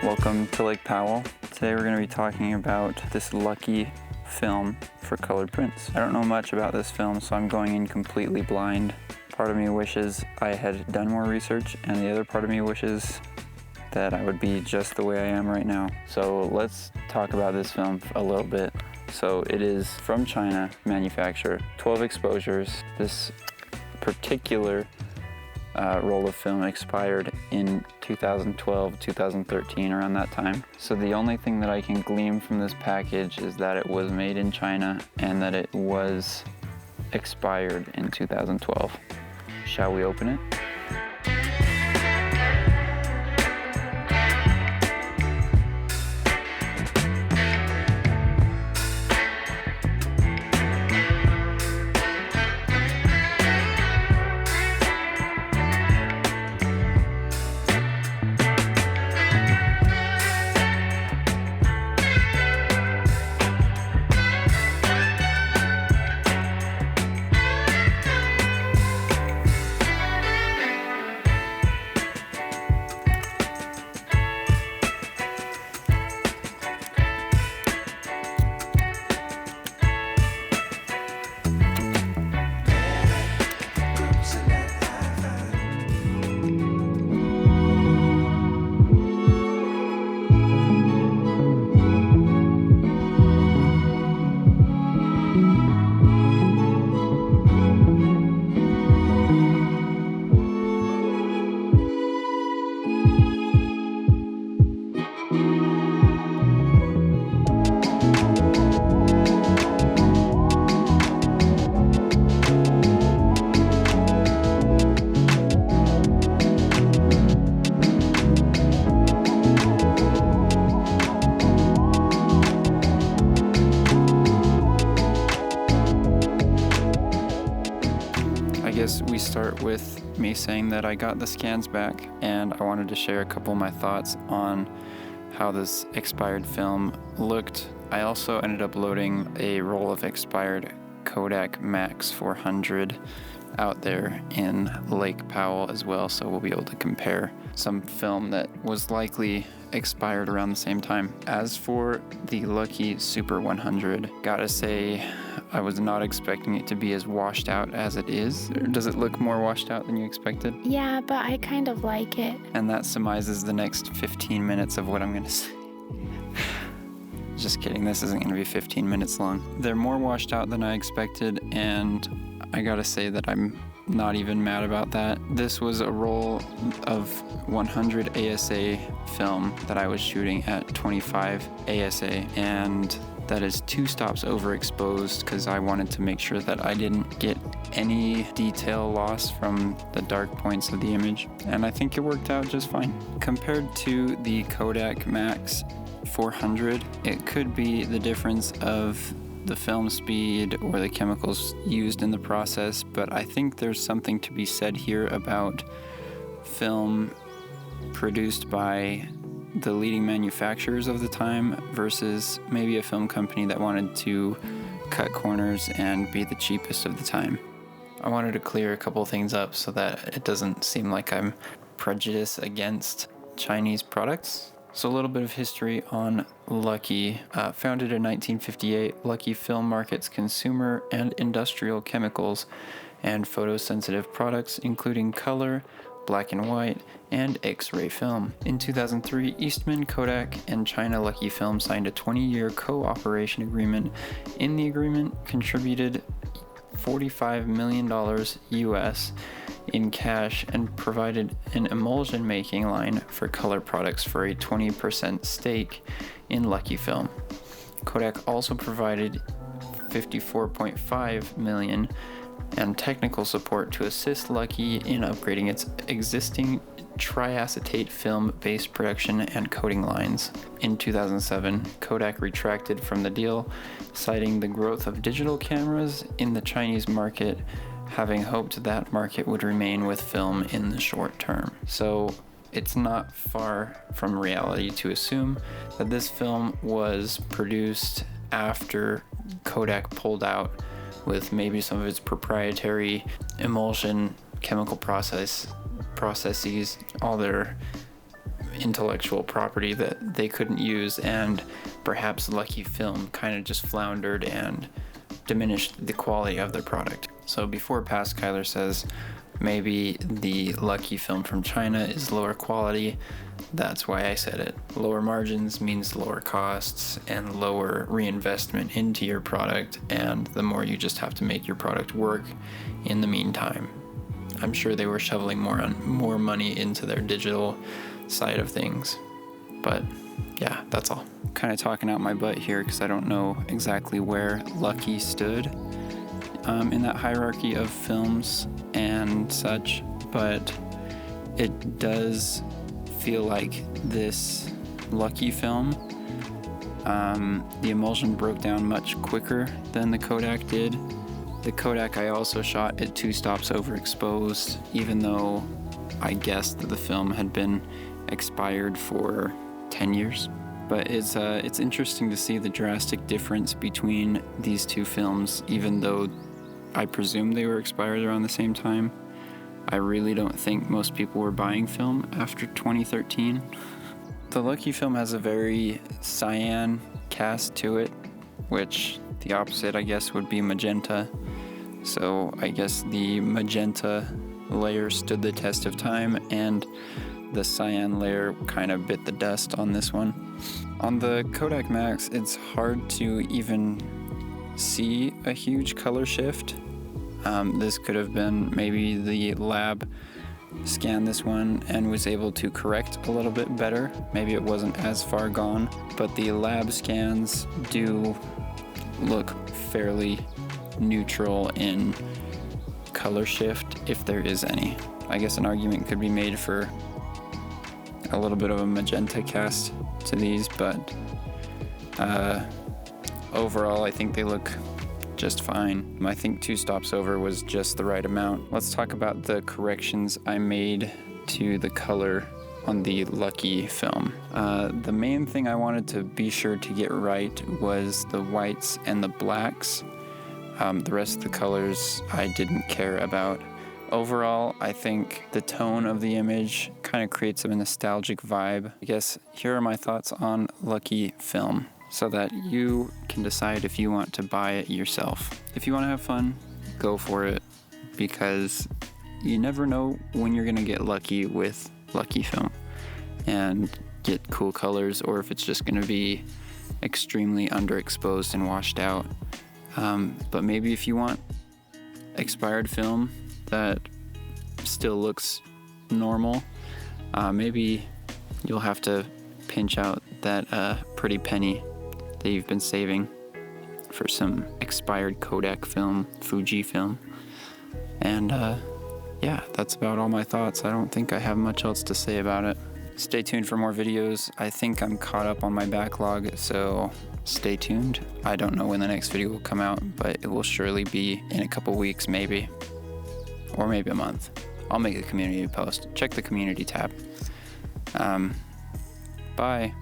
Welcome to Lake Powell. Today we're going to be talking about this Lucky film for colored prints. I don't know much about this film, so I'm going in completely blind. Part of me wishes I had done more research, and the other part of me wishes that I would be just the way I am right now. So let's talk about this film a little bit. So it is from China, manufacturer, 12 exposures. This particular roll of film expired in 2012, 2013, around that time. So the only thing that I can glean from this package is that it was made in China and that it was expired in 2012. Shall we open it? We start with me saying that I got the scans back, and I wanted to share a couple of my thoughts on how this expired film looked. I also ended up loading a roll of expired Kodak Max 400 out there in Lake Powell as well, so we'll be able to compare some film that was likely expired around the same time. As for the Lucky Super 100, gotta say I was not expecting it to be as washed out as it is. Does it look more washed out than you expected? Yeah, but I kind of like it. And that surmises the next 15 minutes of what I'm gonna say. Just kidding, this isn't gonna be 15 minutes long. They're more washed out than I expected, and I gotta say that I'm not even mad about that. This was a roll of 100 ASA film that I was shooting at 25 ASA, and that is 2 stops overexposed because I wanted to make sure that I didn't get any detail loss from the dark points of the image, and I think it worked out just fine. Compared to the Kodak Max 400, it could be the difference of the film speed or the chemicals used in the process, but I think there's something to be said here about film produced by the leading manufacturers of the time versus maybe a film company that wanted to cut corners and be the cheapest of the time. I wanted to clear a couple things up so that it doesn't seem like I'm prejudiced against Chinese products. So a little bit of history on Lucky. Founded in 1958, Lucky Film markets consumer and industrial chemicals and photosensitive products, including color, black and white, and X-ray film. In 2003, Eastman, Kodak, and China Lucky Film signed a 20-year cooperation agreement. In the agreement, contributed $45 million US in cash and provided an emulsion making line for color products for a 20% stake in Lucky Film. Kodak also provided $54.5 million and technical support to assist Lucky in upgrading its existing triacetate film-based production and coating lines. In 2007, Kodak retracted from the deal, citing the growth of digital cameras in the Chinese market, having hoped that market would remain with film in the short term. So it's not far from reality to assume that this film was produced after Kodak pulled out with maybe some of its proprietary emulsion chemical processes, all their intellectual property that they couldn't use, and perhaps Lucky Film kind of just floundered and diminished the quality of their product. So before Past Kyler says maybe the Lucky Film from China is lower quality, that's why I said it. Lower margins means lower costs and lower reinvestment into your product, and the more you just have to make your product work in the meantime. I'm sure they were shoveling more money into their digital side of things. But yeah, that's all. Kind of talking out my butt here because I don't know exactly where Lucky stood in that hierarchy of films and such, but it does feel like this Lucky Film, the emulsion broke down much quicker than the Kodak did. The Kodak I also shot at 2 stops overexposed, even though I guessed that the film had been expired for 10 years. But it's interesting to see the drastic difference between these two films, even though I presume they were expired around the same time. I really don't think most people were buying film after 2013. The Lucky Film has a very cyan cast to it, which the opposite, I guess, would be magenta. So I guess the magenta layer stood the test of time, and the cyan layer kind of bit the dust on this one. On the Kodak Max, it's hard to even see a huge color shift. This could have been maybe the lab scanned this one and was able to correct a little bit better. Maybe it wasn't as far gone, but the lab scans do look fairly neutral in color shift, if there is any. I guess an argument could be made for a little bit of a magenta cast to these, but overall I think they look just fine. I think 2 stops over was just the right amount. Let's talk about the corrections I made to the color on the Lucky Film. The main thing I wanted to be sure to get right was the whites and the blacks. The rest of the colors I didn't care about. Overall, I think the tone of the image kind of creates a nostalgic vibe. I guess here are my thoughts on Lucky Film, so that you can decide if you want to buy it yourself. If you want to have fun, go for it, because you never know when you're gonna get lucky with Lucky Film and get cool colors, or if it's just gonna be extremely underexposed and washed out. But maybe if you want expired film that still looks normal, maybe you'll have to pinch out that pretty penny that you've been saving for some expired Kodak film, Fuji film. And yeah, that's about all my thoughts. I don't think I have much else to say about it. Stay tuned for more videos. I think I'm caught up on my backlog, so stay tuned. I don't know when the next video will come out, but it will surely be in a couple weeks, maybe, or maybe a month. I'll make a community post. Check the community tab. Bye.